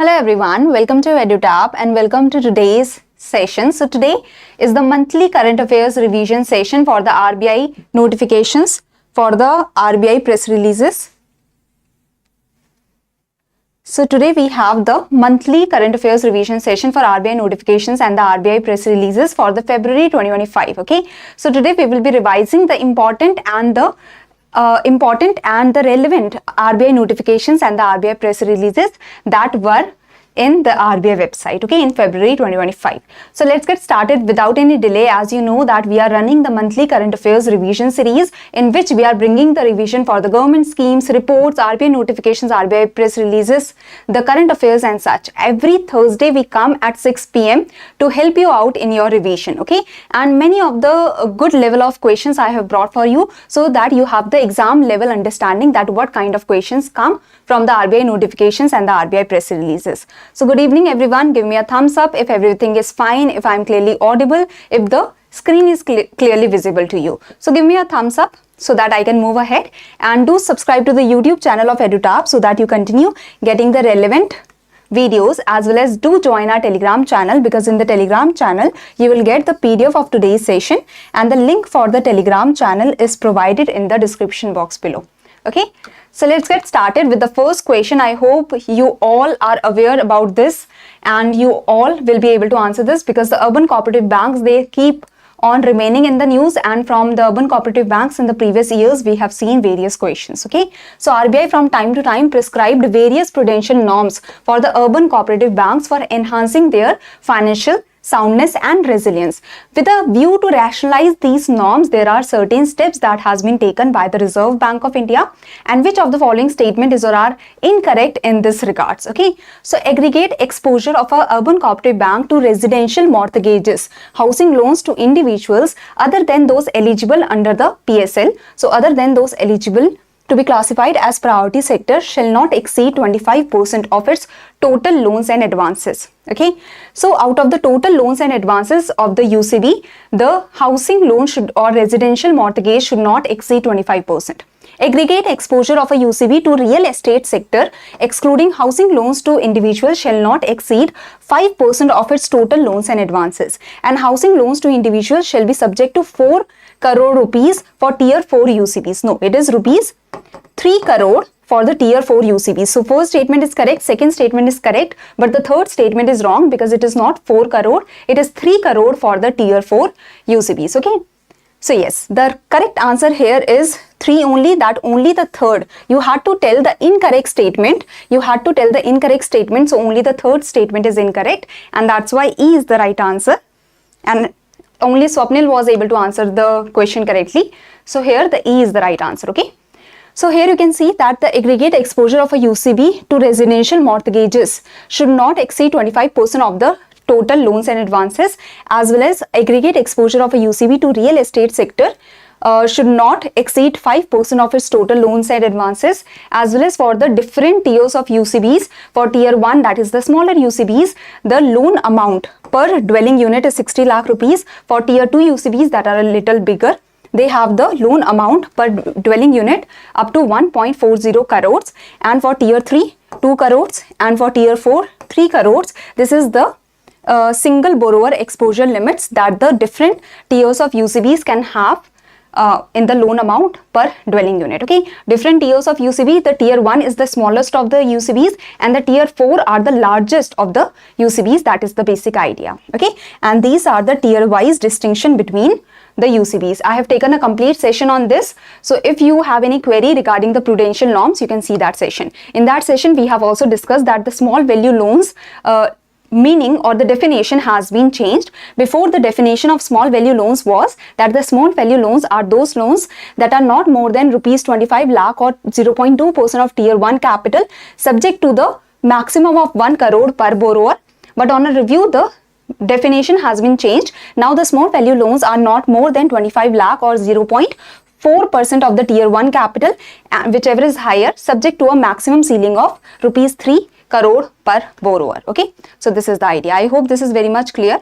Hello everyone, welcome to EduTap and welcome to today's session. So today is the monthly current affairs revision session for the RBI notifications, for the RBI press releases. So today we have the monthly current affairs revision session for RBI notifications and the RBI press releases for the February 2025. Okay, so today we will be revising the important and the relevant RBI notifications and the RBI press releases that were in the RBI website, okay, in February 2025. So let's get started without any delay. As you know that we are running the monthly current affairs revision series in which we are bringing the revision for the government schemes, reports, RBI notifications, RBI press releases, the current affairs and such. Every Thursday we come at 6 p.m. to help you out in your revision, okay, and many of the good level of questions I have brought for you so that you have the exam level understanding that what kind of questions come from the RBI notifications and the RBI press releases. So good evening everyone, give me a thumbs up if everything is fine, if I am clearly audible, if the screen is clearly visible to you. So give me a thumbs up so that I can move ahead, and do subscribe to the YouTube channel of EduTap so that you continue getting the relevant videos, as well as do join our Telegram channel, because in the Telegram channel you will get the PDF of today's session and the link for the Telegram channel is provided in the description box below. Okay, so let's get started with the first question. I hope you all are aware about this and you all will be able to answer this, because the urban cooperative banks, they keep on remaining in the news, and from the urban cooperative banks in the previous years we have seen various questions. Okay, so RBI from time to time prescribed various prudential norms for the urban cooperative banks for enhancing their financial soundness and resilience. With a view to rationalize these norms, there are certain steps that has been taken by the Reserve Bank of India, and which of the following statement is or are incorrect in this regards. Okay, so aggregate exposure of a urban cooperative bank to residential mortgages, housing loans to individuals other than those eligible under the PSL, so other than those eligible to be classified as priority sector, shall not exceed 25% of its total loans and advances. Okay, so out of the total loans and advances of the UCB, the housing loan should or residential mortgage should not exceed 25%. Aggregate exposure of a UCB to real estate sector, excluding housing loans to individuals, shall not exceed 5% of its total loans and advances, and housing loans to individuals shall be subject to 4 crore rupees for tier 4 UCBs. No, it is rupees 3 crore for the tier 4 UCBs. So first statement is correct, second statement is correct, but the third statement is wrong, because it is not 4 crore, it is 3 crore for the tier 4 UCBs. Okay, so yes, the correct answer here is 3 only, that only the third. You had to tell the incorrect statement, so only the third statement is incorrect, and that's why E is the right answer, and only Swapnil was able to answer the question correctly. So here the E is the right answer. Okay, so here you can see that the aggregate exposure of a UCB to residential mortgages should not exceed 25% of the total loans and advances, as well as aggregate exposure of a UCB to real estate sector should not exceed 5% of its total loans and advances, as well as for the different tiers of UCBs. For tier 1, that is the smaller UCBs, the loan amount per dwelling unit is 60 lakh rupees. For tier 2 UCBs that are a little bigger, they have the loan amount per dwelling unit up to 1.40 crores, and for tier 3, 2 crores, and for tier 4, 3 crores. This is the single borrower exposure limits that the different tiers of UCBs can have in the loan amount per dwelling unit. Okay, different tiers of UCB, the tier 1 is the smallest of the UCBs and the tier 4 are the largest of the UCBs. That is the basic idea. Okay, and these are the tier wise distinction between the UCBs. I have taken a complete session on this, so if you have any query regarding the prudential norms, you can see that session. In that session we have also discussed that the small value loans meaning or the definition has been changed. Before, the definition of small value loans was that the small value loans are those loans that are not more than rupees 25 lakh or 0.2% of tier 1 capital, subject to the maximum of 1 crore per borrower. But on a review, the definition has been changed. Now the small value loans are not more than 25 lakh or 0.4% of the tier 1 capital, whichever is higher, subject to a maximum ceiling of rupees 3 crore per borrower. Okay, so this is the idea. I hope this is very much clear.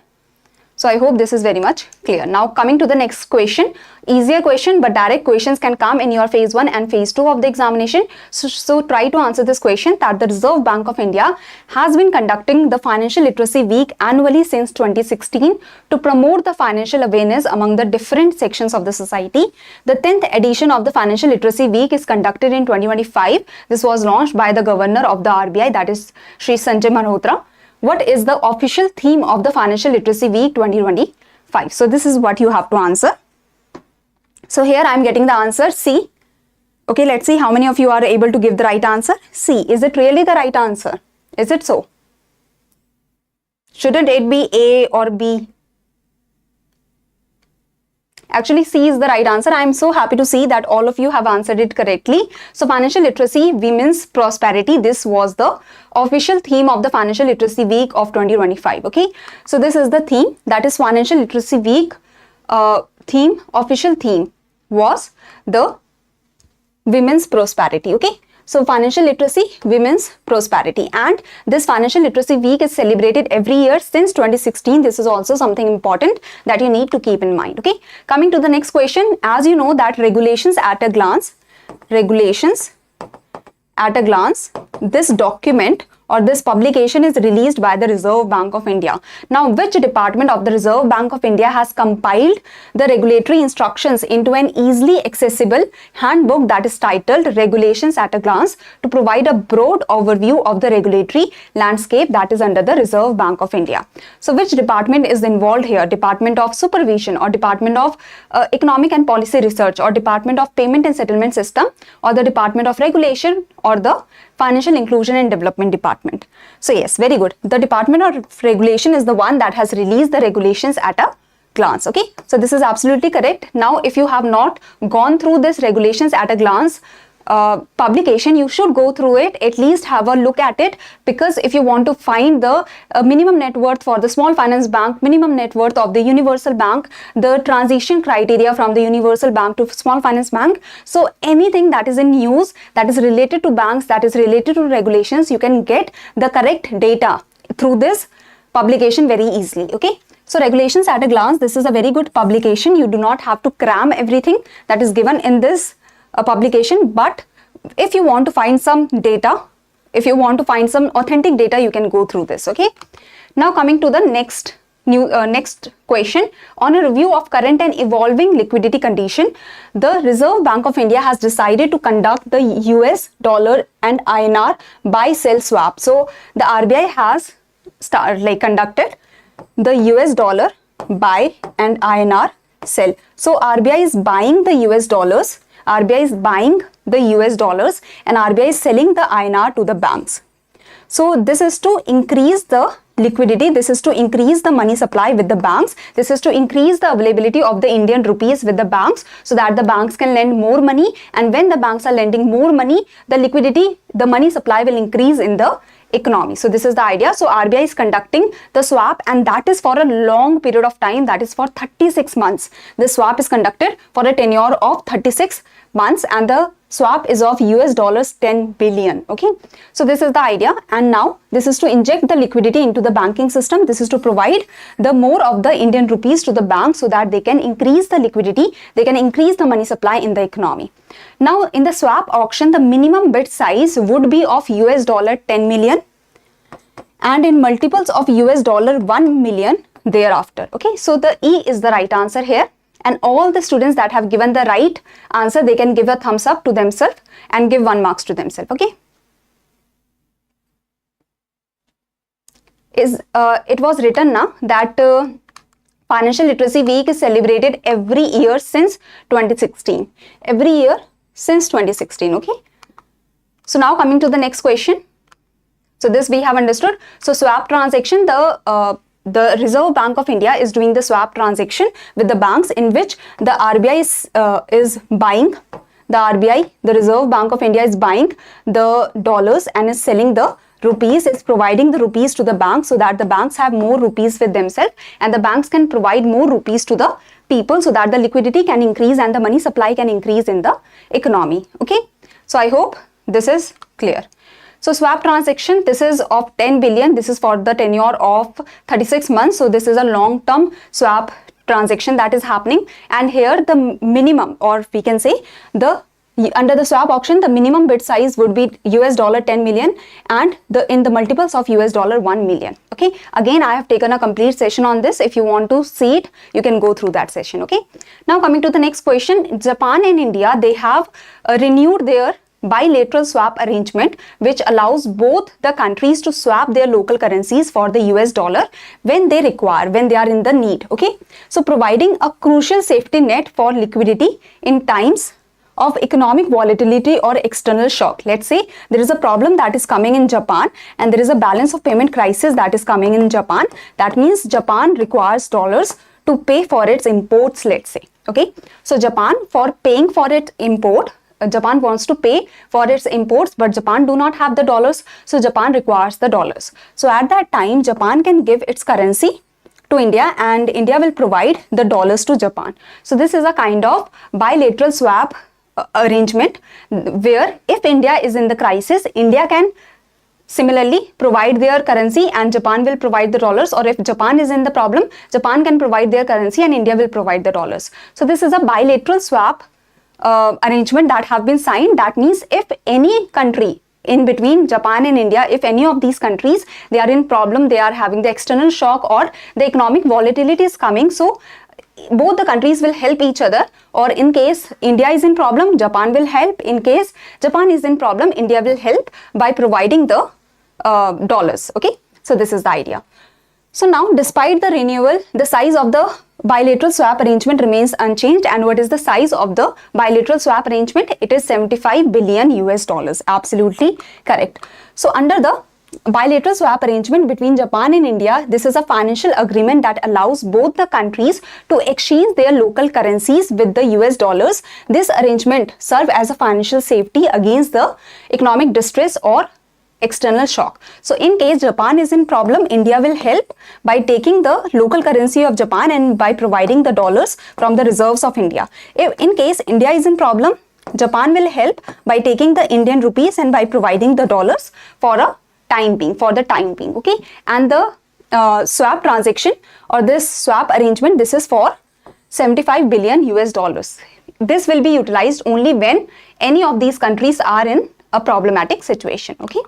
So I hope this is very much clear. Now coming to the next question, easier question, but direct questions can come in your phase 1 and phase 2 of the examination. So try to answer this question, that the Reserve Bank of India has been conducting the Financial Literacy Week annually since 2016 to promote the financial awareness among the different sections of the society. The 10th edition of the Financial Literacy Week is conducted in 2025. This was launched by the Governor of the RBI, that is Shri Sanjay Malhotra. What is the official theme of the Financial Literacy Week 2025? So this is what you have to answer. So here I am getting the answer C. Okay, let's see how many of you are able to give the right answer. C. Is it really the right answer? Is it so? Shouldn't it be A or B? Actually, C is the right answer. I am so happy to see that all of you have answered it correctly. So financial literacy, women's prosperity, this was the official theme of the Financial Literacy Week of 2025. Okay, so this is the theme, that is Financial Literacy Week theme, official theme was the women's prosperity. Okay, so financial literacy, women's prosperity, and this Financial Literacy Week is celebrated every year since 2016. This is also something important that you need to keep in mind. Okay, coming to the next question, as you know that regulations at a glance, this document or this publication is released by the Reserve Bank of India. Now, which department of the Reserve Bank of India has compiled the regulatory instructions into an easily accessible handbook that is titled Regulations at a Glance to provide a broad overview of the regulatory landscape that is under the Reserve Bank of India? So, which department is involved here? Department of Supervision, or Department of Economic and Policy Research, or Department of Payment and Settlement System, or the Department of Regulation, or the Financial Inclusion and Development Department? So yes, very good. The Department of Regulation is the one that has released the regulations at a glance. Okay, so this is absolutely correct. Now, if you have not gone through this regulations at a glance publication, you should go through it, at least have a look at it, because if you want to find the minimum net worth for the small finance bank, minimum net worth of the universal bank, the transition criteria from the universal bank to small finance bank, so anything that is in news that is related to banks, that is related to regulations, you can get the correct data through this publication very easily. Okay, so regulations at a glance, this is a very good publication. You do not have to cram everything that is given in this publication, but if you want to find some data, if you want to find some authentic data, you can go through this. Okay, now coming to the next question, on a review of current and evolving liquidity condition, the Reserve Bank of India has decided to conduct the US dollar and INR buy sell swap. So the RBI has conducted the US dollar buy and INR sell. So RBI is buying the US dollars, RBI is buying the US dollars, and RBI is selling the INR to the banks. So this is to increase the liquidity, this is to increase the money supply with the banks, this is to increase the availability of the Indian rupees with the banks, so that the banks can lend more money, and when the banks are lending more money, the liquidity, the money supply will increase in the economy. So this is the idea. So RBI is conducting the swap, and that is for a long period of time, that is for 36 months. The swap is conducted for a tenure of 36 months, and the swap is of US dollars 10 billion. Okay, so this is the idea, and now this is to inject the liquidity into the banking system. This is to provide the more of the Indian rupees to the bank, so that they can increase the liquidity, they can increase the money supply in the economy. Now in the swap auction, the minimum bid size would be of US dollar 10 million and in multiples of US dollar 1 million thereafter. Okay, so the E is the right answer here. And all the students that have given the right answer, they can give a thumbs up to themselves and give 1 marks to themselves. Okay. It was written now that Financial Literacy Week is celebrated every year since 2016. Every year since 2016. Okay. So now coming to the next question. So this we have understood. So swap transaction, the Reserve Bank of India is doing the swap transaction with the banks, in which the RBI is buying, the Reserve Bank of India is buying the dollars and is selling the rupees, is providing the rupees to the banks, so that the banks have more rupees with themselves, and the banks can provide more rupees to the people, so that the liquidity can increase and the money supply can increase in the economy. Okay, so I hope this is clear. So swap transaction, this is of 10 billion. This is for the tenure of 36 months. So this is a long-term swap transaction that is happening. And here the minimum, or we can say under the swap auction, the minimum bid size would be $10 million, and in the multiples of $1 million. Okay. Again, I have taken a complete session on this. If you want to see it, you can go through that session. Okay. Now coming to the next question, Japan and India, they have renewed their bilateral swap arrangement, which allows both the countries to swap their local currencies for the US dollar when they require, when they are in the need. Okay. So providing a crucial safety net for liquidity in times of economic volatility or external shock. Let's say there is a problem that is coming in Japan, and there is a balance of payment crisis that is coming in Japan. That means Japan requires dollars to pay for its imports, let's say. Okay. So Japan, for paying for its import, Japan wants to pay for its imports, but Japan do not have the dollars, so Japan requires the dollars. So at that time, Japan can give its currency to India, and India will provide the dollars to Japan. So this is a kind of bilateral swap arrangement, where if India is in the crisis, India can similarly provide their currency and Japan will provide the dollars, or if Japan is in the problem, Japan can provide their currency and India will provide the dollars. So this is a bilateral swap arrangement that have been signed. That means if any country in between Japan and India, if any of these countries, they are in problem, they are having the external shock or the economic volatility is coming, so both the countries will help each other, or in case India is in problem, Japan will help. In case Japan is in problem, India will help by providing the dollars. Okay, so this is the idea. So now, despite the renewal, the size of the bilateral swap arrangement remains unchanged. And what is the size of the bilateral swap arrangement? It is $75 billion. Absolutely correct. So under the bilateral swap arrangement between Japan and India, this is a financial agreement that allows both the countries to exchange their local currencies with the US dollars. This arrangement serves as a financial safety against the economic distress or external shock. So in case Japan is in problem, India will help by taking the local currency of Japan and by providing the dollars from the reserves of India. If in case India is in problem, Japan will help by taking the Indian rupees and by providing the dollars for the time being. Okay, and the swap transaction or this swap arrangement, this is for $75 billion. This will be utilized only when any of these countries are in a problematic situation. Okay.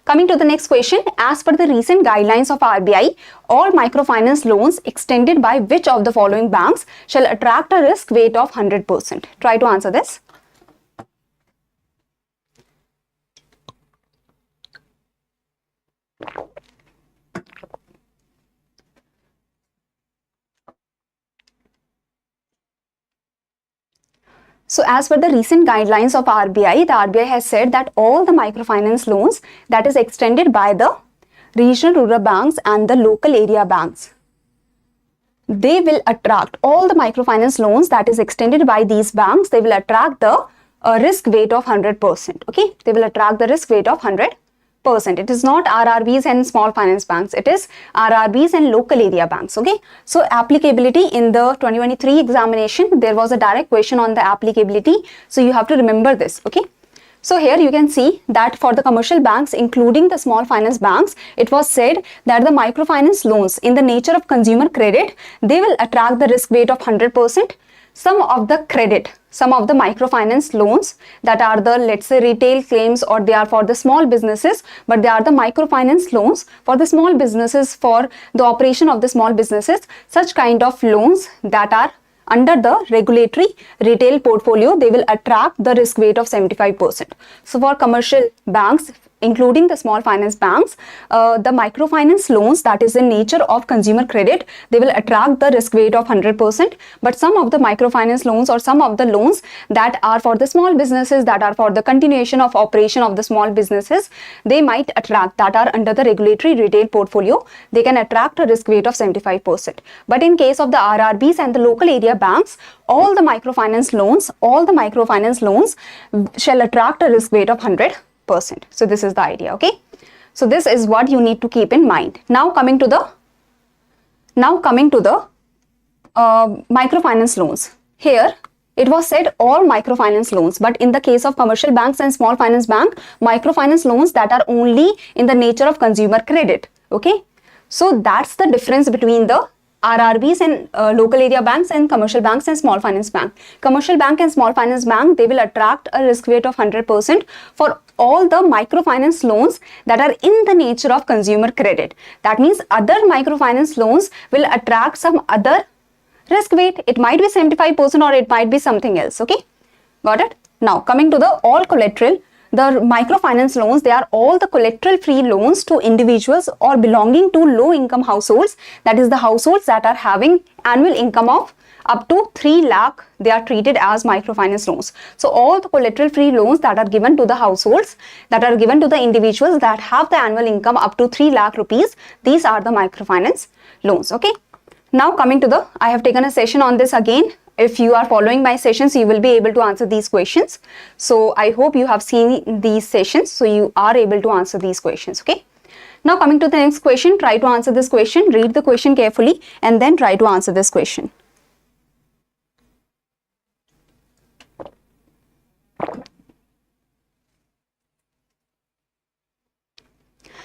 Coming to the next question, as per the recent guidelines of RBI, all microfinance loans extended by which of the following banks shall attract a risk weight of 100%? Try to answer this. So as per the recent guidelines of RBI, the RBI has said that all the microfinance loans that is extended by the regional rural banks and the local area banks, they will attract all the microfinance loans that is extended by these banks, they will attract the risk weight of 100%. Okay, they will attract the risk weight of 100%. It is not RRBs and small finance banks, it is RRBs and local area banks. Okay, so applicability in the 2023 examination, there was a direct question on the applicability, so you have to remember this. Okay, so here you can see that for the commercial banks, including the small finance banks, it was said that the microfinance loans in the nature of consumer credit, they will attract the risk weight of 100%. Some of the microfinance loans that are the, let's say, retail claims, or they are for the small businesses, but they are the microfinance loans for the small businesses, for the operation of the small businesses. Such kind of loans that are under the regulatory retail portfolio, they will attract the risk weight of 75%. So for commercial banks, including the small finance banks, the microfinance loans that is in nature of consumer credit, they will attract the risk weight of 100%. But some of the microfinance loans or some of the loans that are for the small businesses, that are for the continuation of operation of the small businesses, they might attract, that are under the regulatory retail portfolio, they can attract a risk weight of 75%. But in case of the RRBs and the local area banks, all the microfinance loans shall attract a risk weight of 100%. So this is the idea. Okay, so this is what you need to keep in mind. Now coming to the microfinance loans. Here it was said all microfinance loans, but in the case of commercial banks and small finance bank, microfinance loans that are only in the nature of consumer credit. Okay, so that's the difference between the RRBs and local area banks and commercial banks and small finance bank. Commercial bank and small finance bank, they will attract a risk weight of 100% for all the microfinance loans that are in the nature of consumer credit. That means other microfinance loans will attract some other risk weight. It might be 75% or it might be something else. Okay, got it? Now coming to the all collateral, the microfinance loans, they are all the collateral free loans to individuals or belonging to low income households. That is the households that are having annual income of up to 3 lakh, they are treated as microfinance loans. So all the collateral free loans that are given to the households, that are given to the individuals that have the annual income up to 3 lakh rupees, these are the microfinance loans. Okay, now coming to the, I have taken a session on this again. If you are following my sessions, you will be able to answer these questions. So I hope you have seen these sessions, so you are able to answer these questions. Okay, now coming to the next question, try to answer this question, read the question carefully and then try to answer this question.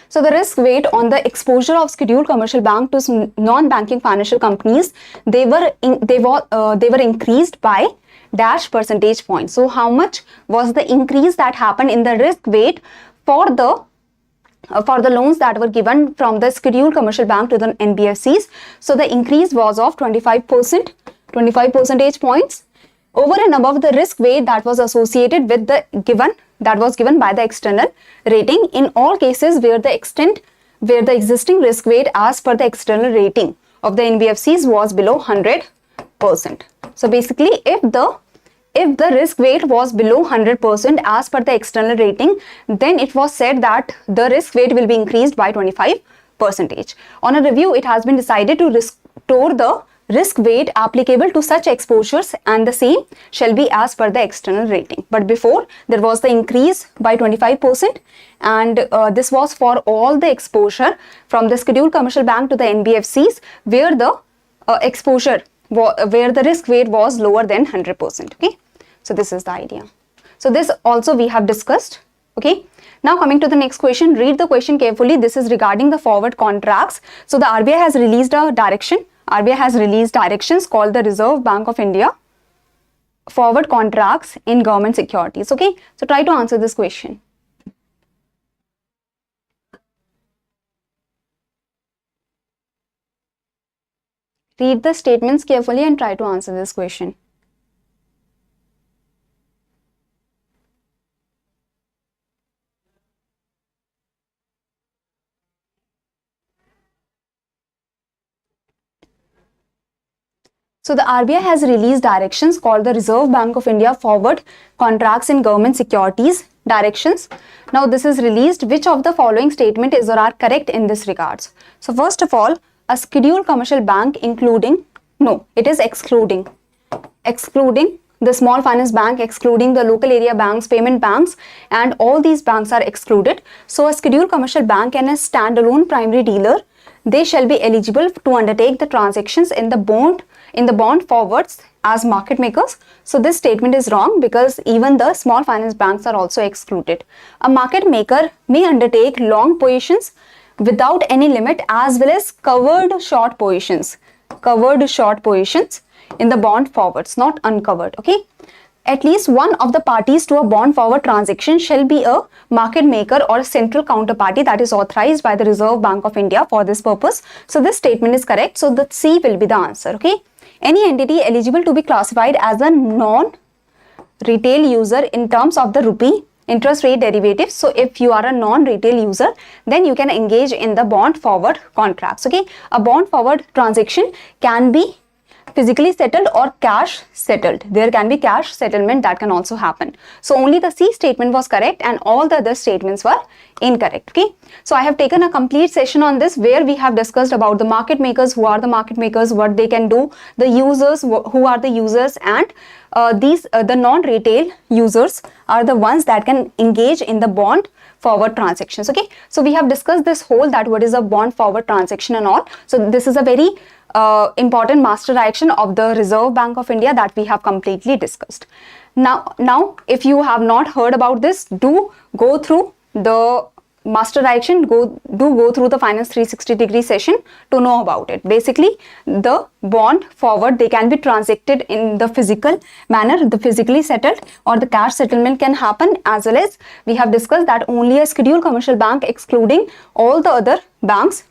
So the risk weight on the exposure of scheduled commercial bank to non-banking financial companies, they were increased by dash percentage point. So how much was the increase that happened in the risk weight for the loans that were given from the scheduled commercial bank to the NBFCs? So the increase was of 25 percentage points over and above the risk weight that was associated with the given by the external rating in all cases where the existing risk weight as per the external rating of the NBFCs was below 100%. So basically, if the risk weight was below 100% as per the external rating, then it was said that the risk weight will be increased by 25%. On a review, it has been decided to restore the risk weight applicable to such exposures and the same shall be as per the external rating. But before, there was the increase by 25% and this was for all the exposure from the scheduled commercial bank to the NBFCs where the where the risk weight was lower than 100%. Okay, so this is the idea. So this also we have discussed. Okay, now coming to the next question, read the question carefully. This is regarding the forward contracts. So the RBI has released a direction. RBI has released directions called the Reserve Bank of India forward contracts in government securities. Okay, so try to answer this question. Read the statements carefully and try to answer this question. So the RBI has released directions called the Reserve Bank of India forward contracts in government securities directions. Now this is released. Which of the following statement is or are correct in this regards? So first of all, a scheduled commercial bank excluding the small finance bank, excluding the local area banks, payment banks, and all these banks are excluded. So a scheduled commercial bank and a standalone primary dealer, they shall be eligible to undertake the transactions in the bond forwards as market makers. So this statement is wrong because even the small finance banks are also excluded. A market maker may undertake long positions without any limit as well as covered short positions in the bond forwards, not uncovered. Okay, at least one of the parties to a bond forward transaction shall be a market maker or a central counterparty that is authorized by the Reserve Bank of India for this purpose. So this statement is correct. So the C will be the answer. Okay, any entity eligible to be classified as a non-retail user in terms of the rupee interest rate derivatives. So if you are a non-retail user, then you can engage in the bond forward contracts. Okay, a bond forward transaction can be physically settled or cash settled. There can be cash settlement that can also happen. So only the C statement was correct and all the other statements were incorrect. Okay, so I have taken a complete session on this where we have discussed about the market makers, who are the market makers, what they can do, the users, who are the users, and the non-retail users are the ones that can engage in the bond forward transactions. Okay, so we have discussed this whole that what is a bond forward transaction and all. So this is a very important master direction of the Reserve Bank of India that we have completely discussed. Now if you have not heard about this, do go through the master direction, go through the Finance 360-degree session to know about it. Basically, the bond forward, they can be transacted in the physical manner, the physically settled, or the cash settlement can happen, as well as we have discussed that only a scheduled commercial bank, excluding all the other banks,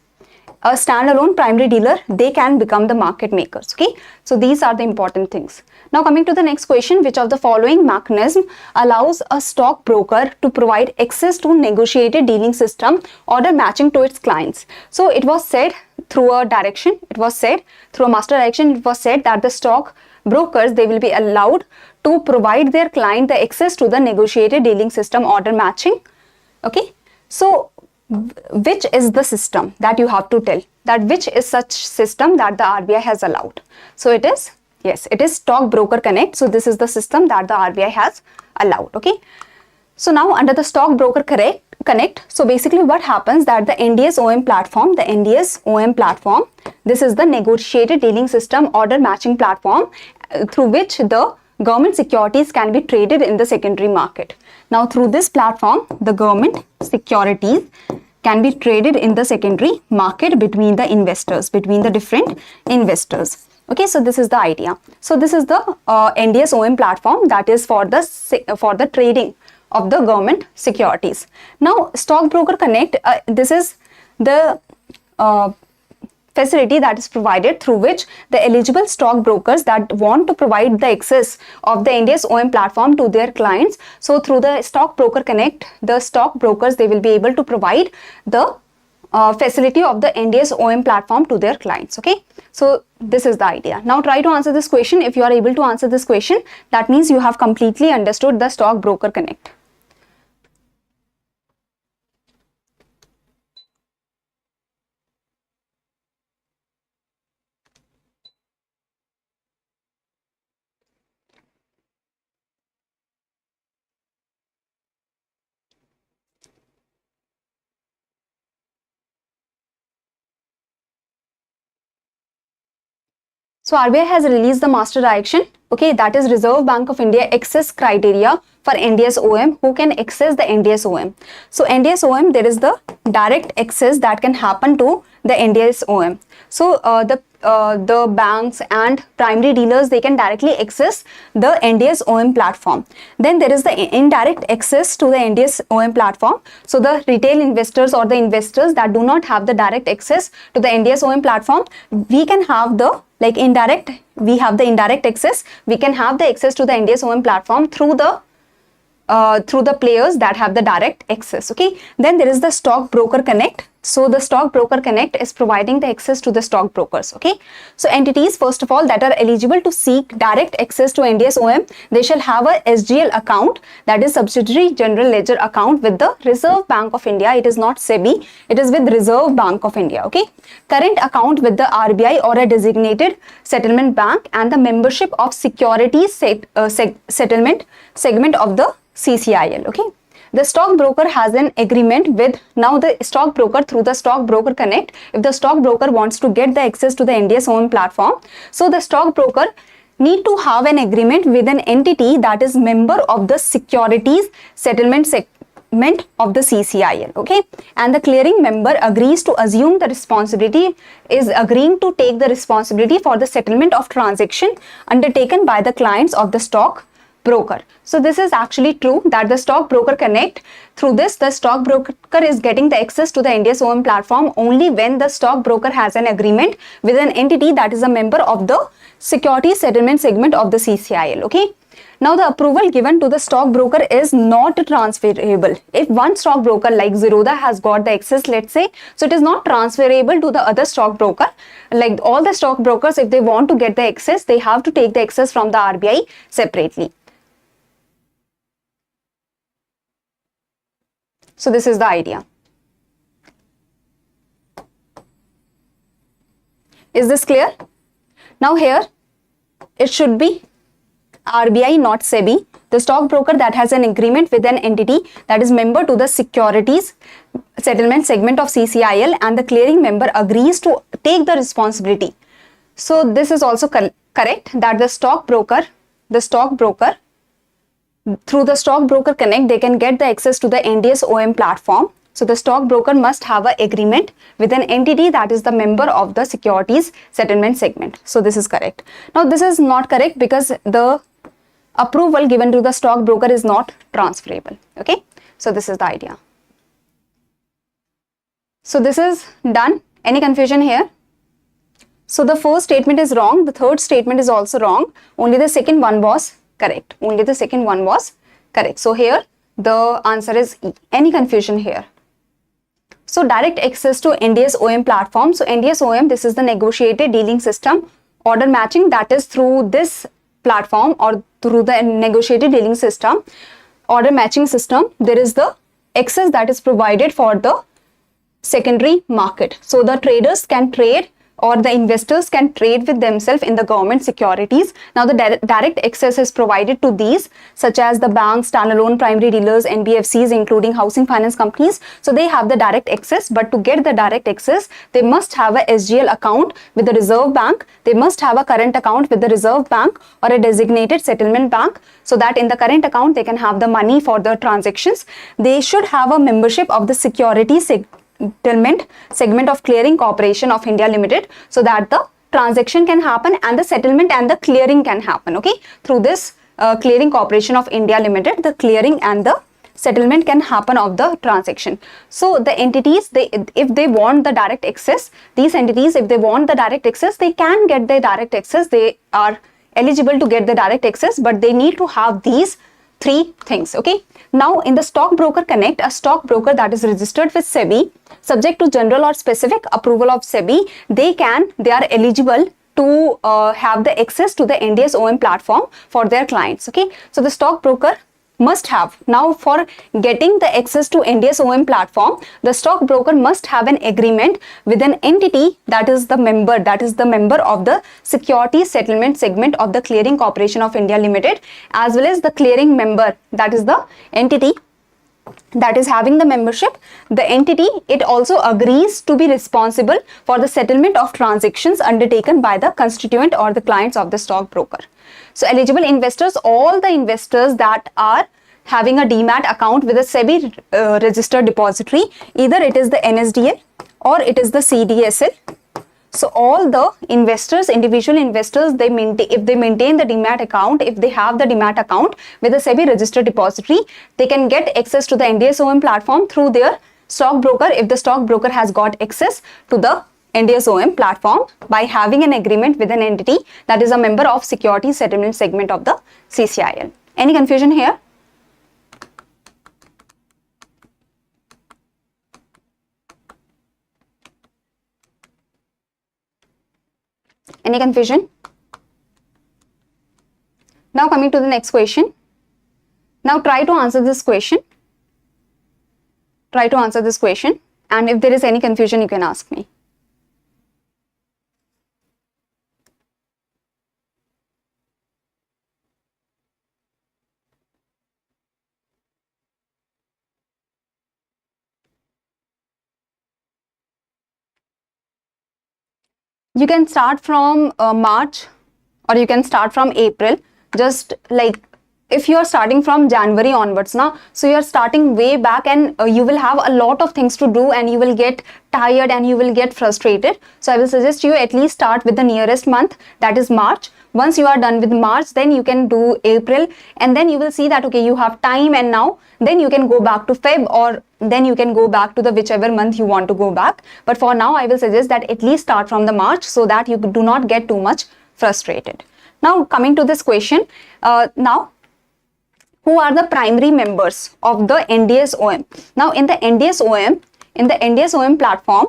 a standalone primary dealer, they can become the market makers. Okay, so these are the important things. Now coming to the next question, which of the following mechanism allows a stockbroker to provide access to negotiated dealing system order matching to its clients? So it was said through a direction, it was said through a master direction, it was said that the stock brokers, they will be allowed to provide their client the access to the negotiated dealing system order matching. Okay, so which is the system that you have to tell, that which is such system that the RBI has allowed? So it is, yes, it is Stockbroker Connect. So this is the system that the RBI has allowed. Okay, so now under the Stockbroker Connect, so basically what happens that the NDS-OM platform, this is the negotiated dealing system order matching platform through which the government securities can be traded in the secondary market. Now through this platform, the government securities can be traded in the secondary market between the investors, between the different investors. Okay, so this is the idea. So this is the NDS-OM platform that is for the trading of the government securities. Now Stockbroker Connect, this is the facility that is provided through which the eligible stockbrokers that want to provide the access of the NDS-OM platform to their clients. So through the Stockbroker Connect, the stockbrokers, they will be able to provide the facility of the NDS-OM platform to their clients. Okay, so this is the idea. Now try to answer this question. If you are able to answer this question, that means you have completely understood the Stockbroker Connect. So RBI has released the master direction, okay, that is Reserve Bank of India access criteria for NDS-OM, who can access the NDS-OM. So NDS-OM, there is the direct access that can happen to the NDS-OM. So the banks and primary dealers, they can directly access the NDS-OM platform. Then there is the indirect access to the NDS-OM platform. So the retail investors or the investors that do not have the direct access to the NDS-OM platform, we can have the indirect, we have the indirect access. We can have the access to the NDS-OM platform through the players that have the direct access. Okay, then there is the Stockbroker Connect. So the Stockbroker Connect is providing the access to the stockbrokers. Okay, so entities, first of all, that are eligible to seek direct access to NDS-OM, they shall have a SGL account, that is Subsidiary General Ledger account, with the Reserve Bank of India. It is not SEBI, it is with Reserve Bank of India. Okay, current account with the RBI or a designated settlement bank, and the membership of securities settlement segment of the CCIL. Okay, the stockbroker has an agreement with, now the stockbroker, through the Stockbroker Connect, if the stockbroker wants to get the access to the NDS-OM platform, so the stockbroker need to have an agreement with an entity that is member of the securities settlement segment of the CCIL. Okay, and the clearing member agrees to assume the responsibility, is agreeing to take the responsibility for the settlement of transaction undertaken by the clients of the stockbroker. So this is actually true that the Stockbroker Connect, through this the stockbroker is getting the access to the NDS-OM platform only when the stockbroker has an agreement with an entity that is a member of the security settlement segment of the CCIL. Okay, now the approval given to the stockbroker is not transferable. If one stockbroker like Zerodha has got the access, let's say, so it is not transferable to the other stockbroker. Like all the stockbrokers, if they want to get the access, they have to take the access from the RBI separately. So this is the idea. Is this clear? Now here it should be RBI, not SEBI, The stockbroker that has an agreement with an entity that is member to the securities settlement segment of CCIL and the clearing member agrees to take the responsibility. So this is also correct, that the stockbroker through the stockbroker connect, they can get the access to the NDS-OM platform. So the stockbroker must have an agreement with an entity that is the member of the securities settlement segment. So this is correct. Now this is not correct because the approval given to the stockbroker is not transferable. Okay, so this is the idea. So this is done. Any confusion here? So the first statement is wrong, the third statement is also wrong, only the second one was correct. Only the second one was correct. So here the answer is E. Any confusion here? So direct access to NDS-OM platform. So NDS-OM, this is the negotiated dealing system. Order matching, that is through this platform or through the negotiated dealing system, order matching system, there is the access that is provided for the secondary market. So the traders can trade or the investors can trade with themselves in the government securities. Now the direct access is provided to these such as the banks, standalone primary dealers, NBFCs including housing finance companies. So they have the direct access, but to get the direct access, they must have a SGL account with the Reserve Bank. They must have a current account with the Reserve Bank or a designated settlement bank, so that in the current account they can have the money for the transactions. They should have a membership of the security settlement segment of Clearing Corporation of India Limited, so that the transaction can happen and the settlement and the clearing can happen. Okay, through this Clearing Corporation of India Limited, the clearing and the settlement can happen of the transaction. So the entities, if they want the direct access, these entities, if they want the direct access, they can get the direct access. They are eligible to get the direct access, but they need to have these three things. Okay, now in the stockbroker connect, a stockbroker that is registered with SEBI, subject to general or specific approval of SEBI, they are eligible to have the access to the NDS-OM platform for their clients. Okay, so the stockbroker must have, now for getting the access to NDS-OM platform, the stockbroker must have an agreement with an entity that is the member of the security settlement segment of the Clearing Corporation of India Limited, as well as the clearing member, that is the entity that is having the membership. The entity, it also agrees to be responsible for the settlement of transactions undertaken by the constituent or the clients of the stockbroker. So eligible investors, all the investors that are having a demat account with a SEBI registered depository, either it is the NSDL or it is the CDSL. So all the investors, individual investors, if they maintain the demat account, if they have the demat account with a SEBI registered depository, they can get access to the NDS-OM platform through their stockbroker, if the stockbroker has got access to the NDS-OM platform by having an agreement with an entity that is a member of security settlement segment of the CCIL. Any confusion here? Any confusion? Now coming to the next question. Now try to answer this question. Try to answer this question, and if there is any confusion, you can ask me. You can start from March or you can start from April. Just like if you are starting from January onwards now, so you are starting way back, and you will have a lot of things to do and you will get tired and you will get frustrated. So I will suggest you at least start with the nearest month, that is March. Once you are done with March, then you can do April, and then you will see that okay, you have time, and now then you can go back to Feb, or then you can go back to the whichever month you want to go back. But for now, I will suggest that at least start from the March, so that you do not get too much frustrated. Now coming to this question, now who are the primary members of the NDS-OM? Now in the NDS-OM platform,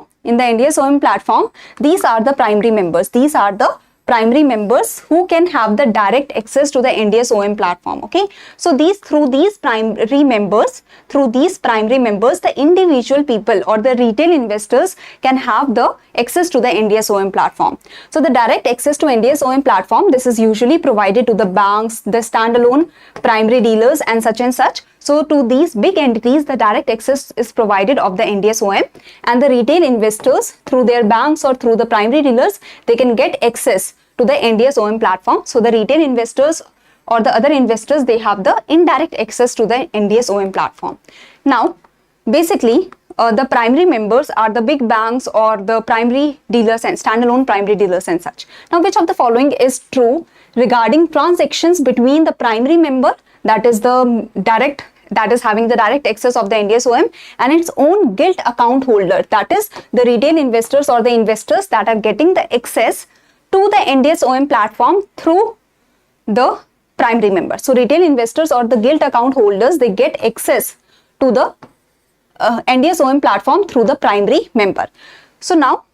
these are the primary members. These are the primary members who can have the direct access to the NDS-OM platform. Okay, so through these primary members, the individual people or the retail investors can have the access to the NDS-OM platform. So the direct access to NDS-OM platform, this is usually provided to the banks, the standalone primary dealers and such. So to these big entities, the direct access is provided of the NDS-OM, and the retail investors through their banks or through the primary dealers, they can get access to the NDS-OM platform. So the retail investors or the other investors, they have the indirect access to the NDS-OM platform. Now, basically, the primary members are the big banks or the primary dealers and standalone primary dealers and such. Now, which of the following is true regarding transactions between the primary member, that is the direct, that is having the direct access of the NDS-OM, and its own gilt account holder, that is the retail investors or the investors that are getting the access to the NDS-OM platform through the primary member. So retail investors or the gilt account holders, they get access to the NDS-OM platform through the primary member. So now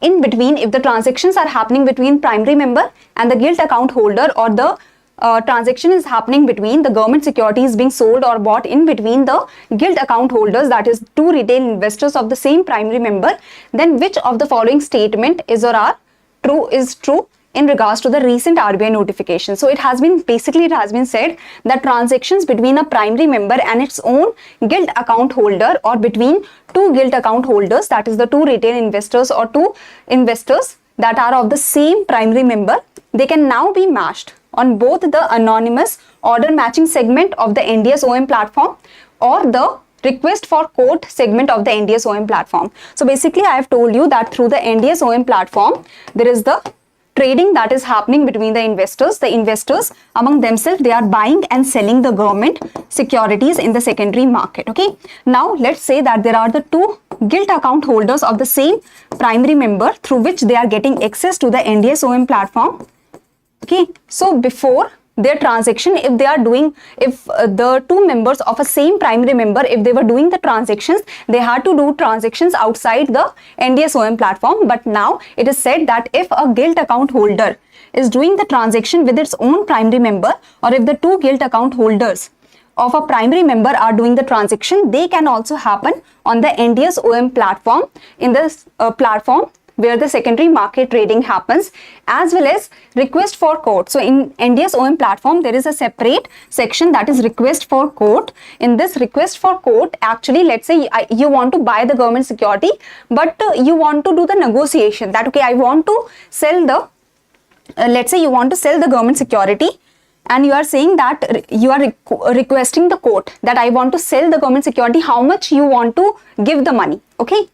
in between, if the transactions are happening between primary member and the gilt account holder, or the transaction is happening between the government securities being sold or bought in between the gilt account holders, that is two retail investors of the same primary member, then which of the following statement is true in regards to the recent RBI notification? So it has been said that transactions between a primary member and its own gilt account holder, or between two gilt account holders, that is the two retail investors or two investors that are of the same primary member, they can now be matched on both the anonymous order matching segment of the NDS-OM platform or the request for quote segment of the NDS-OM platform. So basically, I have told you that through the NDS-OM platform, there is the trading that is happening between the investors. The investors among themselves, they are buying and selling the government securities in the secondary market. Okay. Now let's say that there are the two gilt account holders of the same primary member through which they are getting access to the NDS-OM platform. Okay. So before their transaction, if the two members of a same primary member, if they were doing the transactions, they had to do transactions outside the NDS-OM platform. But now it is said that if a gilt account holder is doing the transaction with its own primary member, or if the two gilt account holders of a primary member are doing the transaction, they can also happen on the NDS-OM platform, in this platform where the secondary market trading happens, as well as request for quote. So in NDS-OM platform, there is a separate section that is request for quote. In this request for quote, actually, let's say you want to buy the government security, but you want to do the negotiation that, okay, I want to sell the, let's say you want to sell the government security, and you are saying that you are requesting the quote that I want to sell the government security, how much you want to give the money. Okay.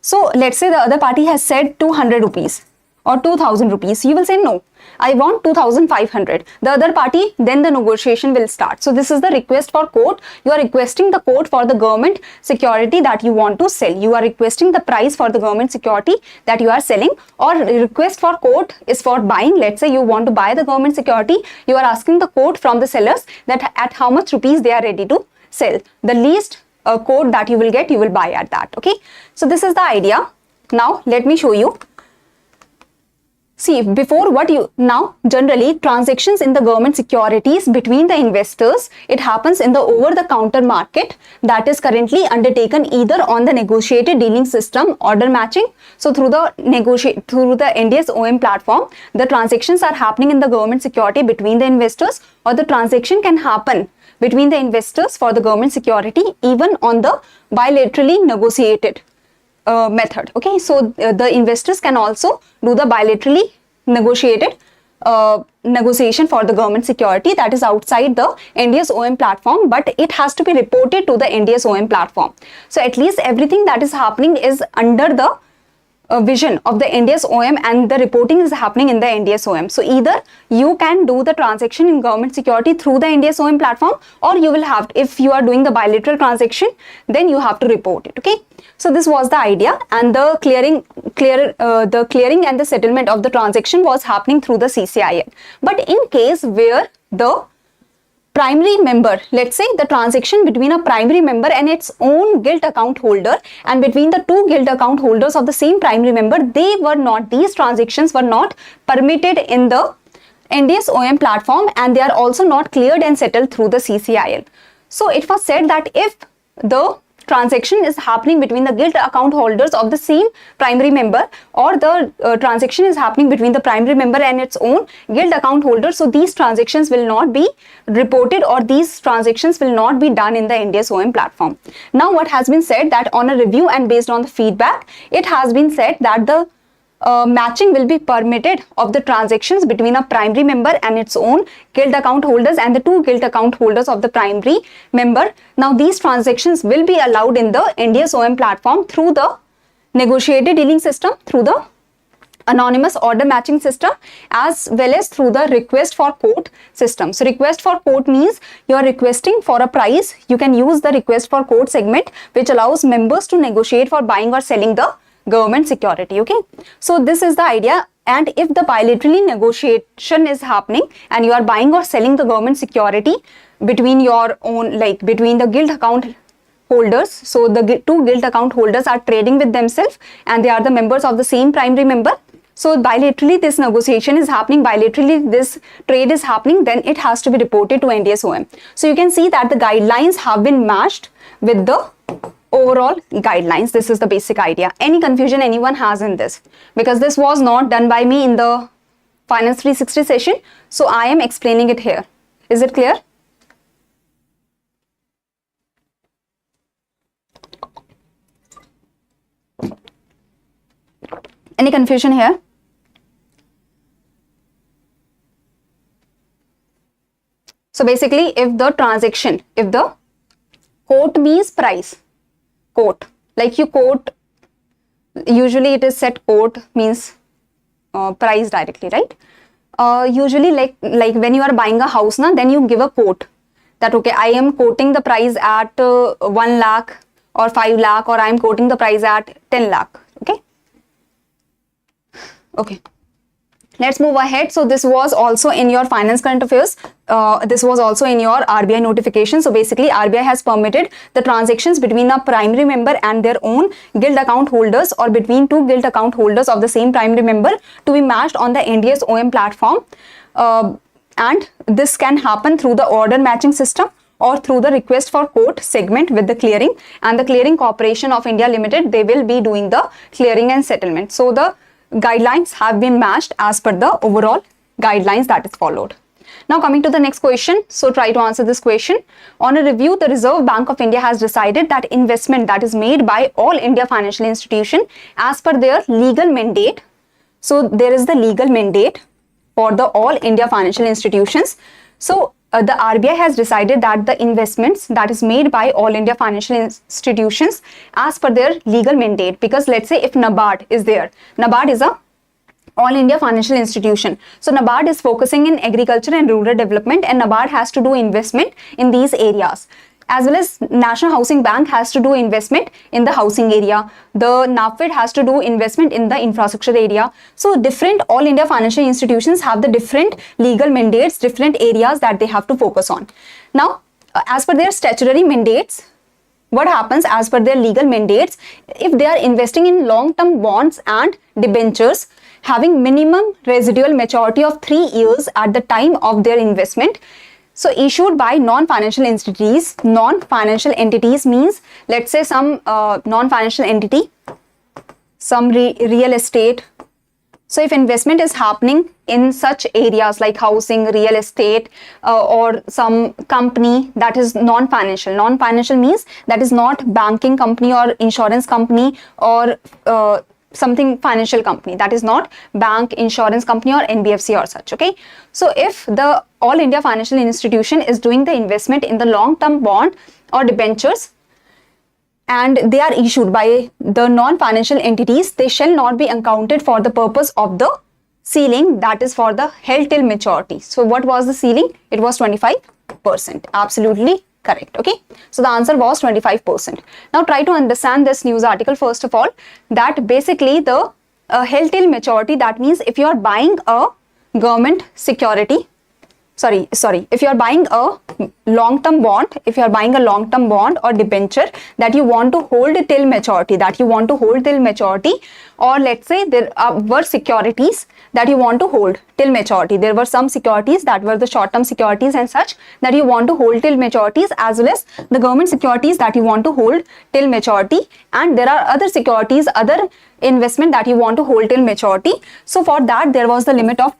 So let's say the other party has said 200 rupees or 2000 rupees. You will say, no, I want 2500. The other party, then the negotiation will start. So this is the request for quote. You are requesting the quote for the government security that you want to sell. You are requesting the price for the government security that you are selling, or request for quote is for buying. Let's say you want to buy the government security. You are asking the quote from the sellers that at how much rupees they are ready to sell. The least quote that you will get, you will buy at that. Okay. So this is the idea. Now let me show you. See, now generally transactions in the government securities between the investors, it happens in the over-the-counter market that is currently undertaken either on the negotiated dealing system, order matching. So through the NDS-OM platform, the transactions are happening in the government security between the investors, or the transaction can happen between the investors for the government security even on the bilaterally negotiated method. Okay, so the investors can also do the bilaterally negotiated negotiation for the government security that is outside the NDS-OM platform, but it has to be reported to the NDS-OM platform. So at least everything that is happening is under the vision of the NDS-OM, and the reporting is happening in the NDS-OM. So either you can do the transaction in government security through the NDS-OM platform, or you will have to, if you are doing the bilateral transaction, then you have to report it. Okay. So this was the idea, and the clearing and the settlement of the transaction was happening through the CCIL. But in case where the primary member, let's say the transaction between a primary member and its own gilt account holder and between the two gilt account holders of the same primary member, these transactions were not permitted in the NDS-OM platform, and they are also not cleared and settled through the CCIL. So it was said that if the transaction is happening between the gilt account holders of the same primary member, or the transaction is happening between the primary member and its own gilt account holder, so these transactions will not be reported, or these transactions will not be done in the NDS-OM platform. Now what has been said that on a review and based on the feedback, it has been said that the matching will be permitted of the transactions between a primary member and its own gilt account holders and the two gilt account holders of the primary member. Now these transactions will be allowed in the NDS-OM platform through the negotiated dealing system, through the anonymous order matching system, as well as through the request for quote system. So request for quote means you are requesting for a price. You can use the request for quote segment, which allows members to negotiate for buying or selling the government security. Okay, so this is the idea. And if the bilaterally negotiation is happening and you are buying or selling the government security between your own, like between the gilt account holders, so the two gilt account holders are trading with themselves and they are the members of the same primary member. So bilaterally this negotiation is happening, bilaterally this trade is happening, then it has to be reported to NDS-OM. So you can see that the guidelines have been matched with the overall guidelines. This is the basic idea. Any confusion anyone has in this? Because this was not done by me in the Finance 360 session, so I am explaining it here. Is it clear? Any confusion here? So basically, if the transaction, if the quote means price, quote, like you quote, usually it is set quote means price directly, right? Usually like when you are buying a house, then you give a quote that okay, I am quoting the price at 1 lakh or 5 lakh, or I am quoting the price at 10 lakh. Okay, let's move ahead. So this was also in your finance current affairs. This was also in your RBI notification. So basically RBI has permitted the transactions between a primary member and their own gilt account holders, or between two gilt account holders of the same primary member, to be matched on the NDS-OM platform. And this can happen through the order matching system or through the request for quote segment with the clearing, and the Clearing Corporation of India Limited, they will be doing the clearing and settlement. So the guidelines have been matched as per the overall guidelines that is followed. Now coming to the next question, so try to answer this question. On a review, the Reserve Bank of India has decided that investment that is made by all India financial institution as per their legal mandate. So there is the legal mandate for the all India financial institutions. So the RBI has decided that the investments that is made by all India financial institutions as per their legal mandate, because let's say if NABARD is there, NABARD is a all India financial institution. So NABARD is focusing in agriculture and rural development, and NABARD has to do investment in these areas. As well as National Housing Bank has to do investment in the housing area. The NAFID has to do investment in the infrastructure area. So different all India financial institutions have the different legal mandates, different areas that they have to focus on. Now, as per their statutory mandates, what happens as per their legal mandates, if they are investing in long-term bonds and debentures having minimum residual maturity of 3 years at the time of their investment, so issued by non-financial entities. Non-financial entities means, let's say some non-financial entity, some real estate. So if investment is happening in such areas like housing, real estate, or some company that is non-financial. Non-financial means that is not banking company or insurance company or something financial company, that is not bank, insurance company or NBFC or such. Okay, so if the all India financial institution is doing the investment in the long-term bond or debentures and they are issued by the non-financial entities, they shall not be accounted for the purpose of the ceiling, that is for the held till maturity. So what was the ceiling? It was 25%. Absolutely correct. Okay, so the answer was 25%. Now try to understand this news article first of all, that basically the held till maturity, that means if you are buying a government security, if you are buying a long-term bond, or debenture that you want to hold till maturity, or let's say there were securities that you want to hold till maturity. There were some securities that were the short-term securities and such that you want to hold till maturities, as well as the government securities that you want to hold till maturity, and there are other securities, other investment that you want to hold till maturity. So for that there was the limit of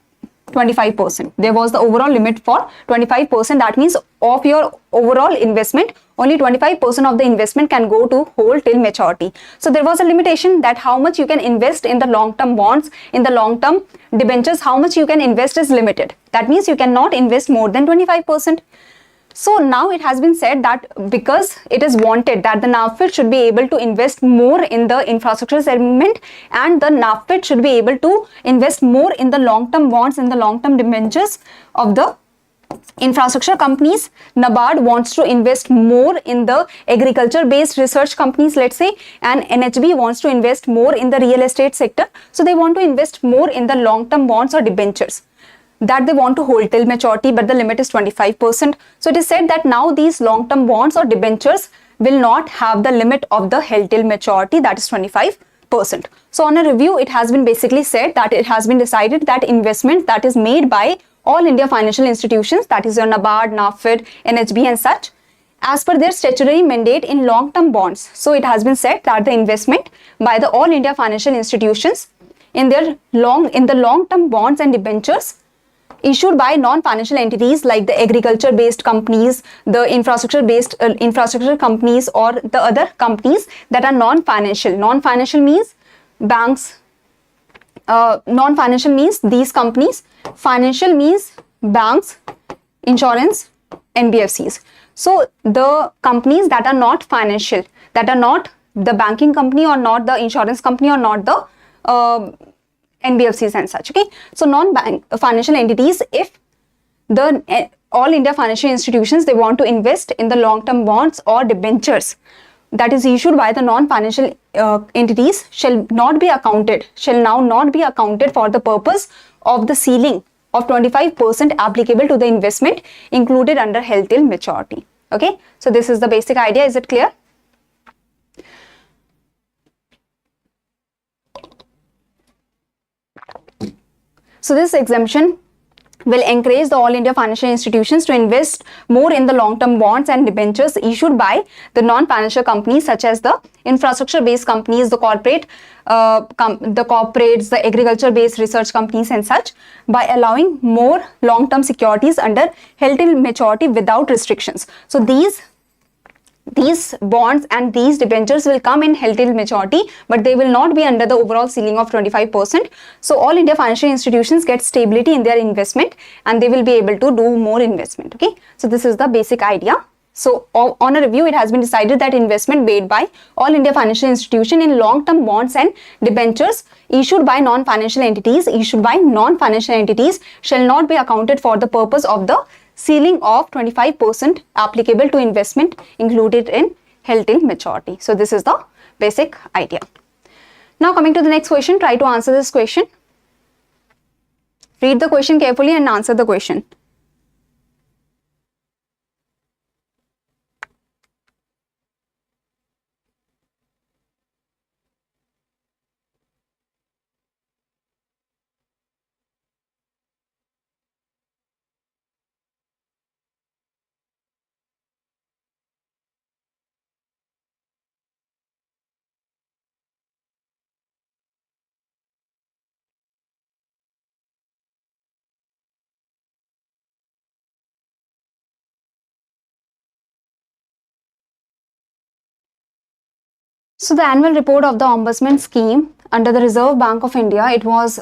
25%. There was the overall limit for 25%. That means of your overall investment, only 25% of the investment can go to hold till maturity. So there was a limitation that how much you can invest in the long-term bonds, in the long-term debentures, how much you can invest is limited. That means you cannot invest more than 25%. So now it has been said that because it is wanted that the NAFID should be able to invest more in the infrastructure segment, and the NAFID should be able to invest more in the long-term bonds, in the long-term debentures of the infrastructure companies. NABARD wants to invest more in the agriculture-based research companies, let's say, and NHB wants to invest more in the real estate sector. So they want to invest more in the long-term bonds or debentures that they want to hold till maturity, but the limit is 25%. So it is said that now these long-term bonds or debentures will not have the limit of the held till maturity, that is 25%. So on a review, it has been basically said that it has been decided that investment that is made by all India financial institutions, that is your NABARD, NAFID, NHB and such, as per their statutory mandate in long-term bonds. So it has been said that the investment by the all India financial institutions in the long-term bonds and debentures issued by non-financial entities like the agriculture-based companies, the infrastructure-based infrastructure companies, or the other companies that are non-financial. Non-financial means banks, non-financial means these companies, financial means banks, insurance, NBFCs. So the companies that are not financial, that are not the banking company or not the insurance company or not the NBFCs and such, okay. So non-bank financial entities, if the all India financial institutions, they want to invest in the long-term bonds or debentures that is issued by the non-financial entities, shall now not be accounted for the purpose of the ceiling of 25% applicable to the investment included under held till maturity. Okay, so this is the basic idea. Is it clear? So this exemption will encourage the all India financial institutions to invest more in the long-term bonds and debentures issued by the non-financial companies such as the infrastructure-based companies, the corporates, the agriculture-based research companies and such, by allowing more long-term securities under held till maturity without restrictions. So these bonds and these debentures will come in held till maturity, but they will not be under the overall ceiling of 25%. So all India financial institutions get stability in their investment and they will be able to do more investment. Okay, so this is the basic idea. So on a review, it has been decided that investment made by all India financial institution in long-term bonds and debentures issued by non-financial entities shall not be accounted for the purpose of the ceiling of 25% applicable to investment included in held till maturity. So this is the basic idea. Now coming to the next question, try to answer this question. Read the question carefully and answer the question. So the annual report of the ombudsman scheme under the Reserve Bank of India, it was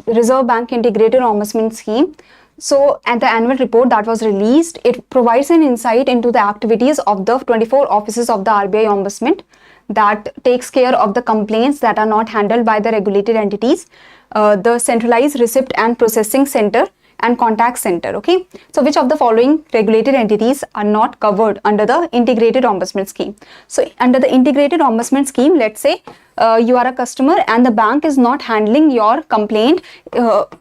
Reserve Bank Integrated Ombudsman Scheme. So at the annual report that was released, it provides an insight into the activities of the 24 offices of the RBI Ombudsman that takes care of the complaints that are not handled by the regulated entities, the centralized receipt and processing center and contact center. Okay, so which of the following regulated entities are not covered under the integrated ombudsman scheme? So under the integrated ombudsman scheme, let's say you are a customer and the bank is not handling your complaint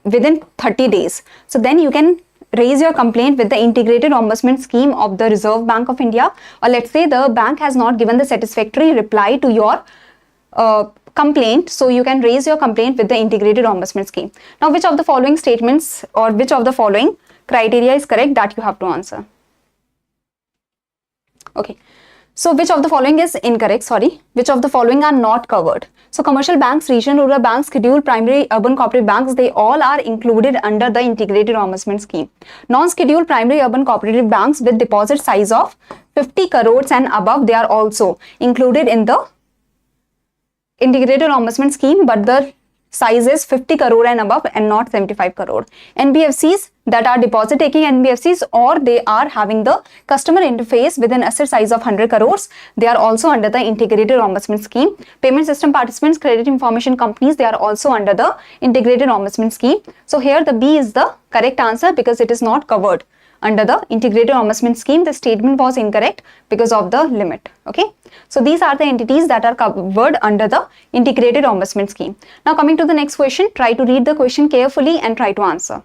within 30 days. So then you can raise your complaint with the integrated ombudsman scheme of the Reserve Bank of India, or let's say the bank has not given the satisfactory reply to your complaint, so you can raise your complaint with the integrated ombudsman scheme. Now, which of the following statements or which of the following criteria is correct, that you have to answer. Okay, so which of the following is incorrect, which of the following are not covered? So commercial banks, regional rural banks, scheduled primary urban cooperative banks, they all are included under the integrated ombudsman scheme. Non-scheduled primary urban cooperative banks with deposit size of 50 crores and above, they are also included in the integrated ombudsman scheme, but the size is 50 crore and above and not 75 crore. NBFCs, that are deposit taking NBFCs, or they are having the customer interface with an asset size of 100 crores, they are also under the integrated ombudsman scheme. Payment system participants, credit information companies, they are also under the integrated ombudsman scheme. So here the B is the correct answer because it is not covered under the integrated ombudsman scheme. The statement was incorrect because of the limit. Okay, so these are the entities that are covered under the integrated ombudsman scheme. Now coming to the next question, try to read the question carefully and try to answer.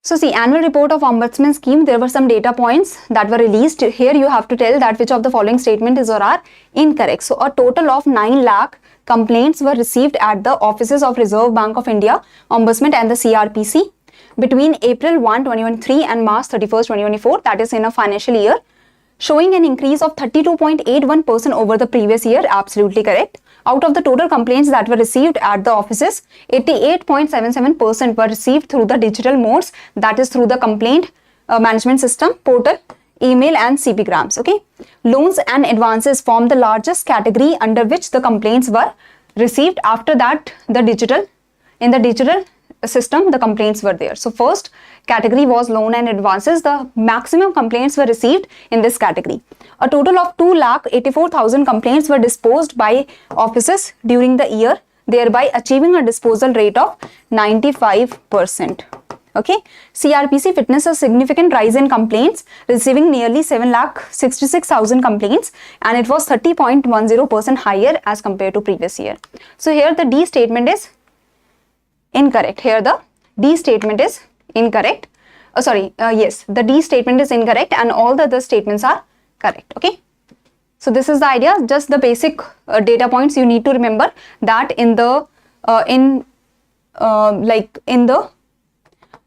So see, annual report of ombudsman scheme, there were some data points that were released. Here you have to tell that which of the following statement is or are incorrect. So a total of 9 lakh complaints were received at the offices of Reserve Bank of India, Ombudsman and the CRPC between April 1, 2023 and March 31st, 2024, that is in a financial year, showing an increase of 32.81% over the previous year. Absolutely correct. Out of the total complaints that were received at the offices, 88.77% were received through the digital modes, that is through the complaint management system, portal, email and CP grams. Okay, loans and advances form the largest category under which the complaints were received. After that, in the digital system, the complaints were there. So first category was loan and advances. The maximum complaints were received in this category. A total of 2,84,000 complaints were disposed by offices during the year, thereby achieving a disposal rate of 95%. Okay, CRPC witnessed a significant rise in complaints, receiving nearly 7,66,000 complaints, and it was 30.10% higher as compared to previous year. So here the D statement is incorrect. Here the D statement is incorrect. Yes, the D statement is incorrect and all the other statements are correct. Okay, so this is the idea, just the basic data points you need to remember, that in the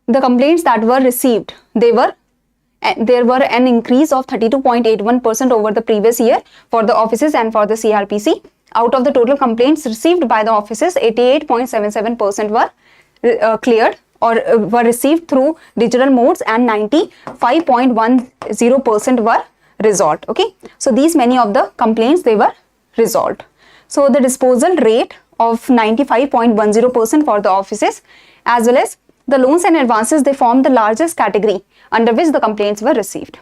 the complaints that were received, there were an increase of 32.81% over the previous year for the offices and for the CRPC. Out of the total complaints received by the offices, 88.77% were cleared or were received through digital modes and 95.10% were resolved. Okay, so these many of the complaints, they were resolved. So the disposal rate of 95.10% for the offices, as well as the loans and advances, they form the largest category under which the complaints were received.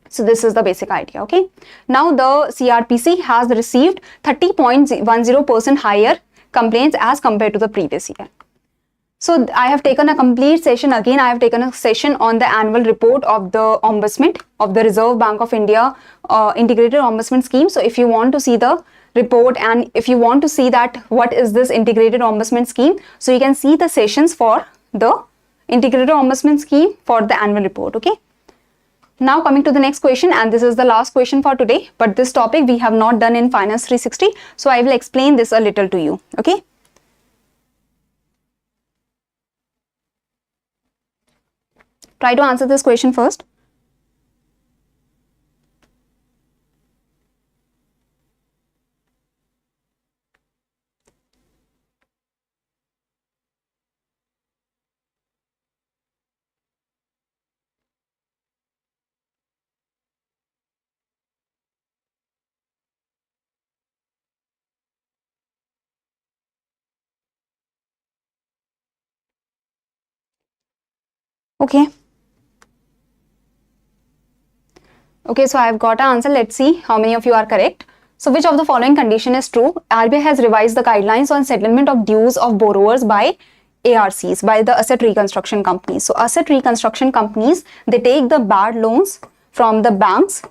So this is the basic idea. Okay, now the CRPC has received 30.10% higher complaints as compared to the previous year. So I have taken a complete session. Again, I have taken a session on the annual report of the Ombudsman of the Reserve Bank of India integrated ombudsman scheme. So if you want to see the report and if you want to see that what is this integrated ombudsman scheme, so you can see the sessions for the integrated ombudsman scheme for the annual report. Okay, now coming to the next question, and this is the last question for today, but this topic we have not done in Finance 360, so I will explain this a little to you. Okay, try to answer this question first. Okay. Okay, so I have got an answer. Let's see how many of you are correct. So which of the following condition is true? RBI has revised the guidelines on settlement of dues of borrowers by ARCs, by the asset reconstruction companies. So asset reconstruction companies, they take the bad loans from the banks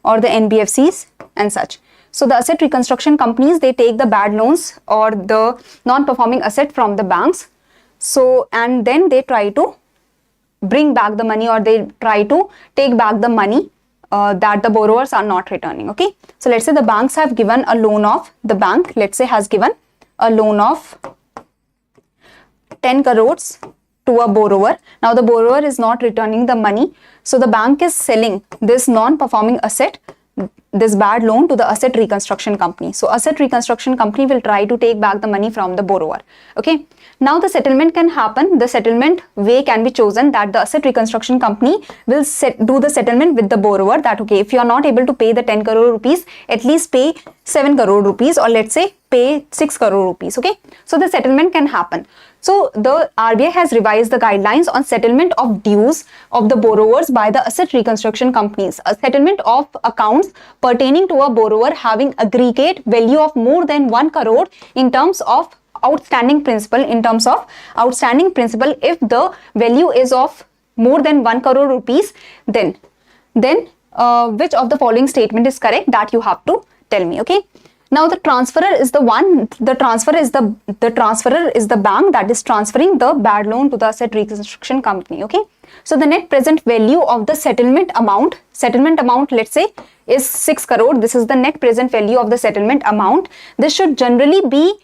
or the NBFCs and such. So the asset reconstruction companies, they take the bad loans or the non-performing asset from the banks. So, and then they try to bring back the money, or they try to take back the money that the borrowers are not returning. Okay, so let's say the banks have given a loan of, the bank, let's say, has given a loan of 10 crores to a borrower. Now the borrower is not returning the money, so the bank is selling this non-performing asset, this bad loan, to the asset reconstruction company. So asset reconstruction company will try to take back the money from the borrower. Okay, now the settlement can happen. The settlement way can be chosen, that the asset reconstruction company will do the settlement with the borrower, that okay, if you are not able to pay the 10 crore rupees, at least pay 7 crore rupees, or let's say pay 6 crore rupees. Okay, so the settlement can happen. So the RBI has revised the guidelines on settlement of dues of the borrowers by the asset reconstruction companies. A settlement of accounts pertaining to a borrower having aggregate value of more than 1 crore in terms of outstanding principal, if the value is of more than 1 crore rupees, then which of the following statement is correct, that you have to tell me. Okay, now the transferor is the bank that is transferring the bad loan to the asset reconstruction company. Okay, so the net present value of the settlement amount, let's say, is 6 crore. This is the net present value of the settlement amount. This should generally be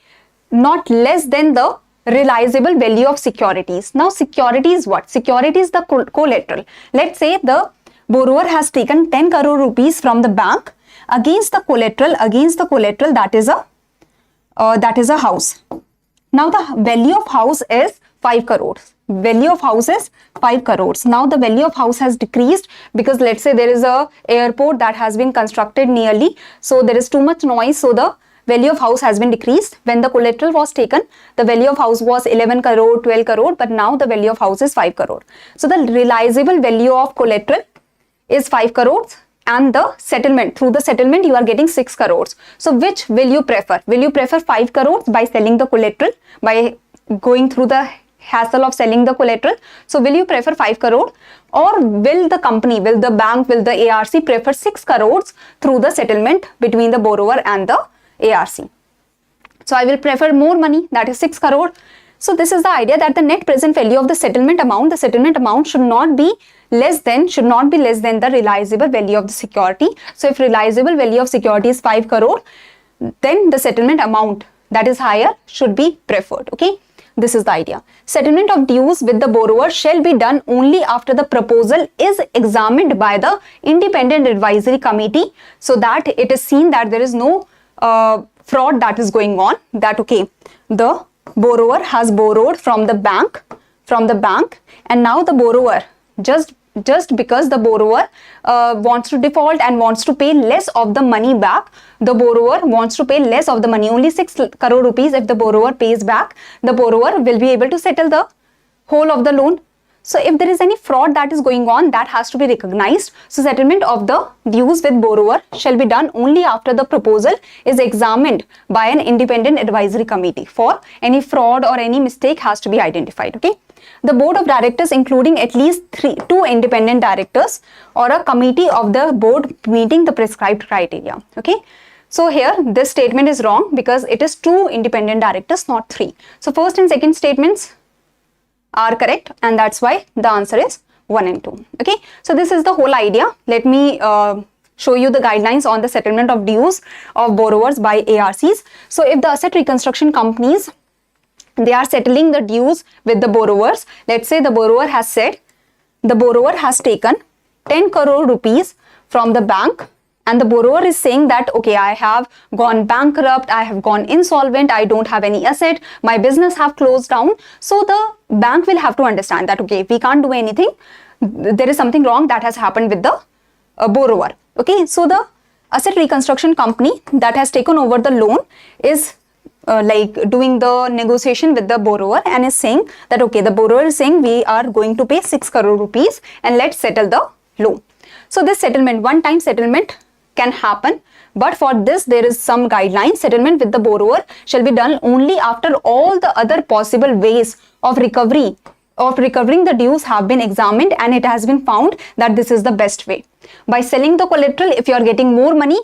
not less than the realizable value of securities. Now security is what? Security is the collateral. Let's say the borrower has taken 10 crore rupees from the bank against the collateral, that is a house. Now the value of house is 5 crores. Value of house is 5 crores. Now the value of house has decreased because let's say there is a airport that has been constructed nearly, so there is too much noise, so the value of house has been decreased. When the collateral was taken, the value of house was 11 crore, 12 crore, but now the value of house is 5 crore. So the realizable value of collateral is 5 crores, and the settlement, through the settlement you are getting 6 crores. So which will you prefer? Will you prefer 5 crores by selling the collateral, by going through the hassle of selling the collateral? So will you prefer 5 crore, or will the company, will the bank, will the ARC prefer 6 crores through the settlement between the borrower and the ARC? So I will prefer more money, that is 6 crore. So this is the idea, that the net present value of the settlement amount should not be less than the realizable value of the security. So if realizable value of security is 5 crore, then the settlement amount that is higher should be preferred. Okay, this is the idea. Settlement of dues with the borrower shall be done only after the proposal is examined by the independent advisory committee, so that it is seen that there is no fraud that is going on, that okay, the borrower has borrowed from the bank, and now the borrower, just because the borrower wants to default and wants to pay less of the money back, the borrower wants to pay less of the money, only 6 crore rupees. If the borrower pays back, the borrower will be able to settle the whole of the loan. So if there is any fraud that is going on, that has to be recognized. So settlement of the dues with borrower shall be done only after the proposal is examined by an independent advisory committee. For any fraud or any mistake has to be identified. Okay, the board of directors, including at least 2 independent directors or a committee of the board meeting the prescribed criteria. Okay, so here this statement is wrong because it is 2 independent directors, not 3. So first and second statements are correct, and that's why the answer is 1 and 2. Okay, so this is the whole idea. Let me show you the guidelines on the settlement of dues of borrowers by ARCs. So if the asset reconstruction companies, they are settling the dues with the borrowers, let's say the borrower has said, the borrower has taken 10 crore rupees from the bank, and the borrower is saying that okay, I have gone bankrupt, I have gone insolvent, I don't have any asset, my business have closed down. So the bank will have to understand that okay, we can't do anything, there is something wrong that has happened with the borrower. Okay, so the asset reconstruction company that has taken over the loan is like doing the negotiation with the borrower and is saying that okay, the borrower is saying we are going to pay 6 crore rupees and let's settle the loan. So this settlement, one time settlement, can happen, but for this there is some guidelines. Settlement with the borrower shall be done only after all the other possible ways of recovering the dues have been examined and it has been found that this is the best way. By selling the collateral, if you are getting more money,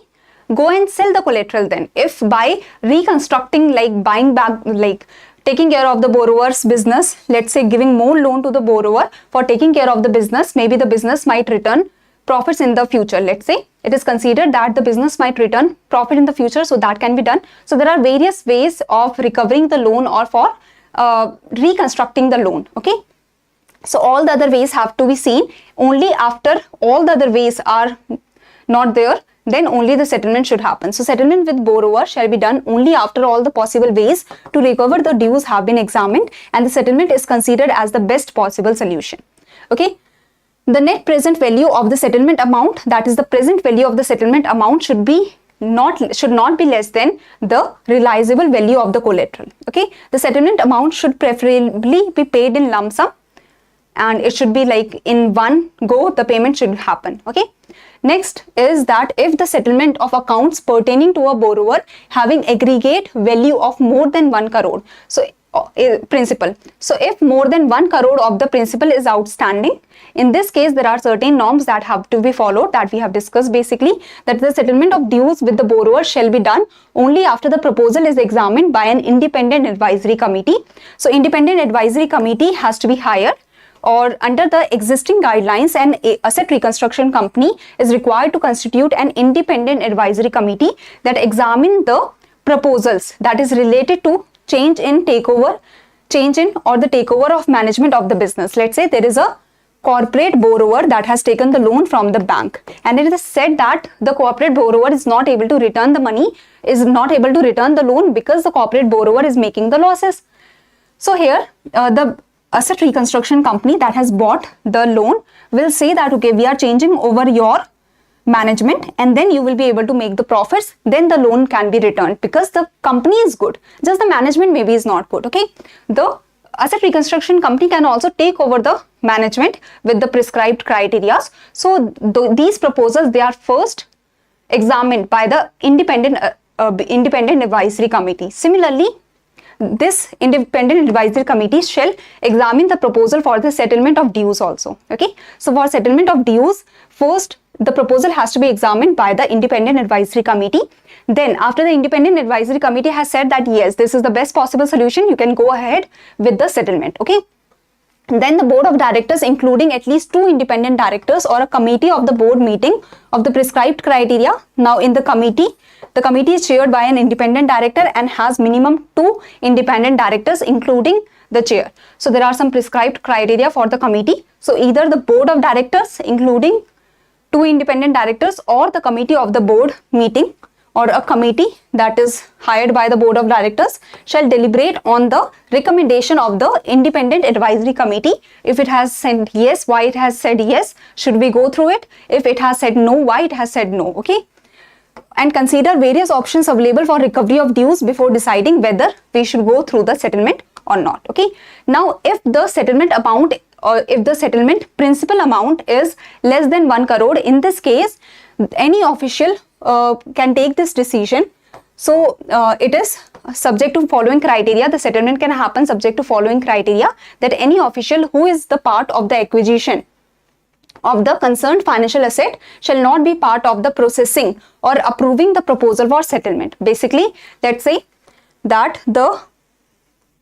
go and sell the collateral then. If by reconstructing, like buying back, like taking care of the borrower's business, let's say giving more loan to the borrower for taking care of the business, maybe the business might return profits in the future. Let's say it is considered that the business might return profit in the future, so that can be done. So there are various ways of recovering the loan or for reconstructing the loan. Okay, so all the other ways have to be seen. Only after all the other ways are not there, then only the settlement should happen. So settlement with borrower shall be done only after all the possible ways to recover the dues have been examined and the settlement is considered as the best possible solution. Okay, the net present value of the settlement amount, that is the present value of the settlement amount, should not be less than the realizable value of the collateral. Okay, the settlement amount should preferably be paid in lump sum and it should be like in one go the payment should happen. Okay, next is that if the settlement of accounts pertaining to a borrower having aggregate value of more than 1 crore, so principal, so if more than 1 crore of the principal is outstanding, in this case there are certain norms that have to be followed that we have discussed. Basically, that the settlement of dues with the borrower shall be done only after the proposal is examined by an independent advisory committee. So independent advisory committee has to be hired, or under the existing guidelines, an asset reconstruction company is required to constitute an independent advisory committee that examine the proposals that is related to change in or the takeover of management of the business. Let's say there is a corporate borrower that has taken the loan from the bank and it is said that the corporate borrower is not able to return the money, is not able to return the loan because the corporate borrower is making the losses. So here the asset reconstruction company that has bought the loan will say that okay, we are changing over your management and then you will be able to make the profits, then the loan can be returned because the company is good, just the management maybe is not good. Okay, the asset reconstruction company can also take over the management with the prescribed criteria. So these proposals, they are first examined by the independent advisory committee. Similarly, this independent advisory committee shall examine the proposal for the settlement of dues also. Okay, so for settlement of dues, first the proposal has to be examined by the independent advisory committee. Then after the independent advisory committee has said that yes, this is the best possible solution, you can go ahead with the settlement. Okay, then the board of directors, including at least 2 independent directors or a committee of the board meeting of the prescribed criteria. Now in the committee is chaired by an independent director and has minimum 2 independent directors including the chair. So there are some prescribed criteria for the committee. So either the board of directors including 2 independent directors or the committee of the board meeting or a committee that is hired by the board of directors shall deliberate on the recommendation of the independent advisory committee. If it has said yes, why it has said yes, should we go through it? If it has said no, why it has said no? Okay, and consider various options available for recovery of dues before deciding whether we should go through the settlement or not. Okay, now if the settlement amount or if the settlement principal amount is less than 1 crore, in this case any official can take this decision. So it is subject to following criteria. The settlement can happen subject to following criteria, that any official who is the part of the acquisition of the concerned financial asset shall not be part of the processing or approving the proposal for settlement. Basically, let's say that the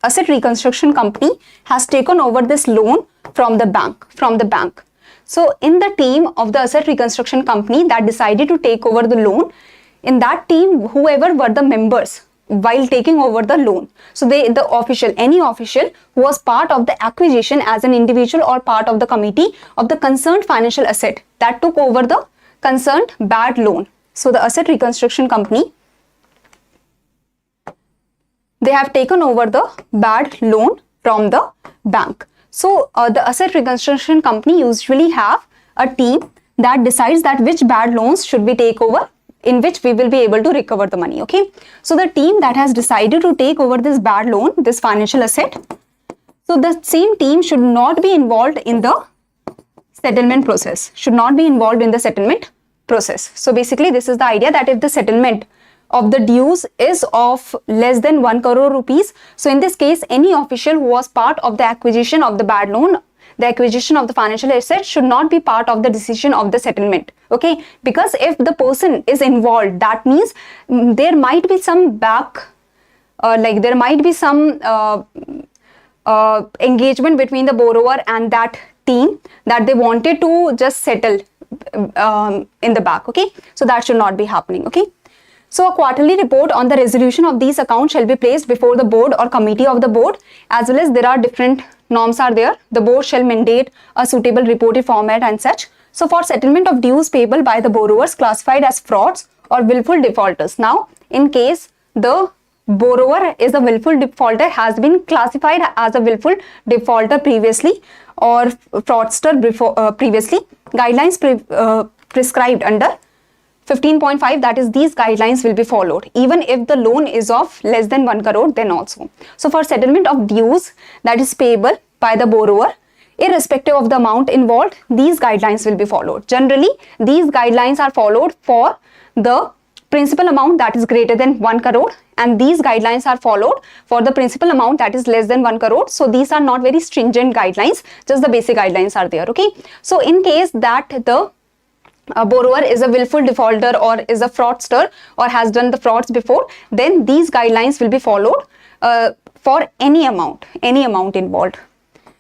asset reconstruction company has taken over this loan from the bank. So in the team of the asset reconstruction company that decided to take over the loan, in that team whoever were the members while taking over the loan, so any official who was part of the acquisition as an individual or part of the committee of the concerned financial asset that took over the concerned bad loan. So the asset reconstruction company, they have taken over the bad loan from the bank. So the asset reconstruction company usually have a team that decides that which bad loans should we take over, in which we will be able to recover the money. Okay, so the team that has decided to take over this bad loan, this financial asset, so the same team should not be involved in the settlement process, process. So basically this is the idea that if the settlement of the dues is of less than 1 crore rupees, so in this case any official who was part of the acquisition of the bad loan, the acquisition of the financial asset, should not be part of the decision of the settlement. Okay, because if the person is involved, that means there might be some there might be some engagement between the borrower and that team, that they wanted to just settle in the back. Okay, so that should not be happening. Okay, so a quarterly report on the resolution of these accounts shall be placed before the board or committee of the board, as well as there are different norms are there. The board shall mandate a suitable reported format and such. So for settlement of dues payable by the borrowers classified as frauds or willful defaulters. Now, in case the borrower is a willful defaulter, has been classified as a willful defaulter previously or fraudster before, previously, guidelines prescribed under 15.5, that is, these guidelines will be followed even if the loan is of less than 1 crore then also. So for settlement of dues that is payable by the borrower, irrespective of the amount involved, these guidelines will be followed. Generally, these guidelines are followed for the principal amount that is greater than 1 crore, and these guidelines are followed for the principal amount that is less than 1 crore. So these are not very stringent guidelines, just the basic guidelines are there. Okay, so in case that the borrower is a willful defaulter or is a fraudster or has done the frauds before, then these guidelines will be followed for any amount involved.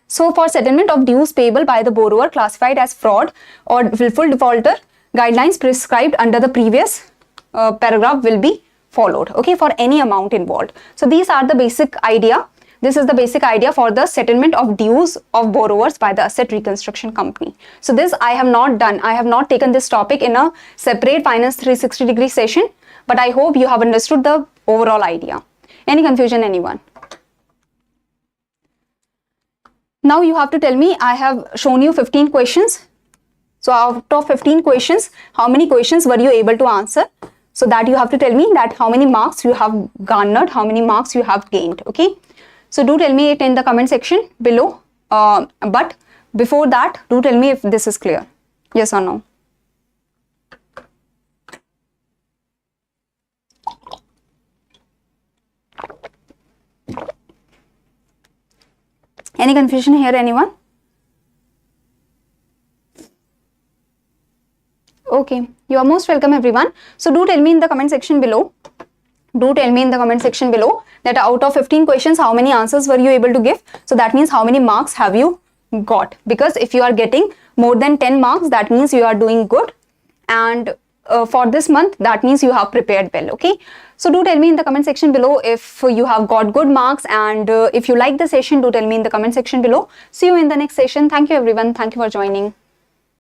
So for settlement of dues payable by the borrower classified as fraud or willful defaulter, guidelines prescribed under the previous paragraph will be followed. Okay, for any amount involved. So these are the basic idea. This is the basic idea for the settlement of dues of borrowers by the asset reconstruction company. So this I have not done. I have not taken this topic in a separate Finance 360-degree session, but I hope you have understood the overall idea. Any confusion, anyone? Now you have to tell me, I have shown you 15 questions. So out of 15 questions, how many questions were you able to answer? So that you have to tell me that how many marks you have garnered, how many marks you have gained. Okay. So do tell me it in the comment section below. But before that, do tell me if this is clear. Yes or no. Any confusion here, anyone? Okay, you are most welcome, everyone. So do tell me in the comment section below. Do tell me in the comment section below that out of 15 questions, how many answers were you able to give? So that means how many marks have you got? Because if you are getting more than 10 marks, that means you are doing good. And for this month, that means you have prepared well. Okay. So do tell me in the comment section below if you have got good marks, and if you like the session, do tell me in the comment section below. See you in the next session. Thank you, everyone. Thank you for joining.